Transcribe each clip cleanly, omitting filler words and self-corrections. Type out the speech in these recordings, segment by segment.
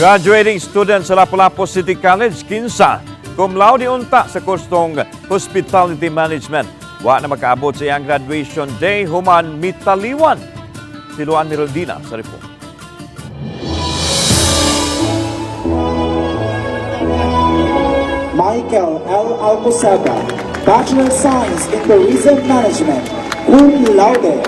Graduating student sa Lapu-Lapu City College, kinsa, cum laude unta sa kursong Hospitality Management. Wa na makaabot sa iyang graduation day, human mitaliwan. Si Luan Miraldina sa report. Michael L. Alcoseba, Bachelor of Science in Tourism Management, cum laude.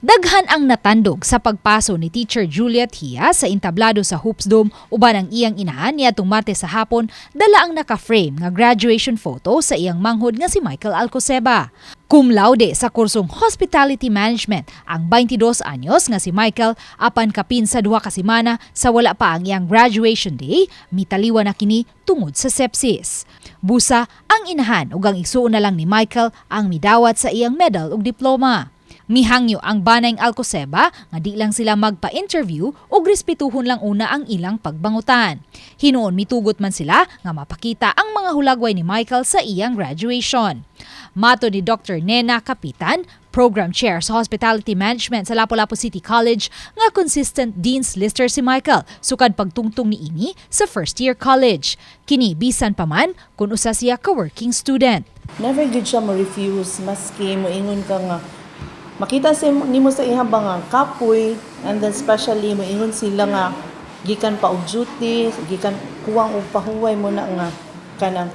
Daghan ang natandog sa pagpaso ni Teacher Juliet Hia sa entablado sa Hoops Dome uban ang iyang inahan niadtong Martes sa hapon, dala ang naka-frame nga graduation photo sa iyang manghod nga si Michael Alcoseba. Cum laude sa kursong Hospitality Management ang 22 anyos nga si Michael apan kapin sa 2 ka semana sa wala pa ang iyang graduation day, mitaliwan na kini tungod sa sepsis. Busa ang inahan ug ang igsuon na lang ni Michael ang midawat sa iyang medal ug diploma. Mihangyo ang banayng Alcoseba nga di lang sila magpa-interview ug respetuhon lang una ang ilang pagbangutan. Hinuon mitugot man sila nga mapakita ang mga hulagway ni Michael sa iyang graduation. Matod ni Dr. Nena Capitan, Program Chair sa Hospitality Management sa Lapu-Lapu City College, nga consistent Dean's Lister si Michael, sukad pagtungtong niini sa first year college. Kini bisan pa man kung usa siya ka-working student. Never good siya mo-refuse, maski moingon ka nga makita nimo sa ihang nga kapoy, and then especially moingon sila nga gikan pa og duty, gikan kuwang og pahuway mo na nga kanang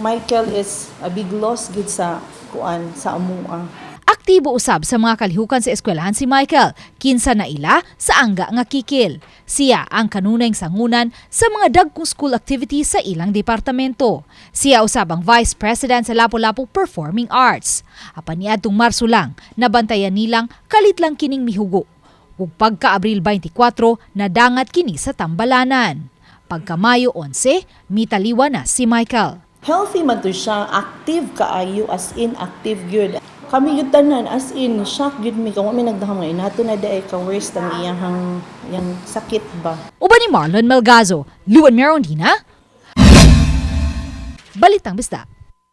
Michael is a big loss gid sa kuan sa amuang. Aktibo usab sa mga kalihukan sa eskwelahan si Michael, kinsa na ila sa angga nga kikil. Siya ang kanunayng sangunan sa mga dagkong school activities sa ilang departamento. Siya usab ang Vice President sa Lapu-Lapu Performing Arts. Apan niadtong Marso lang, nabantayan nilang kalit lang kining mihugo. Ug pagka Abril 24, nadangat kini sa tambalanan. Pagka Mayo 11, mitaliwan na si Michael. Healthy man to siya, active kaayo, as in active good. Kami yun tanan, as in, shock yun mi. Kung kami nagdaham nga, inato na daay ka-worst ang iyang sakit ba. Uban ni Marlon Melgazo, Luan Miraldina, Balitang Bisdak.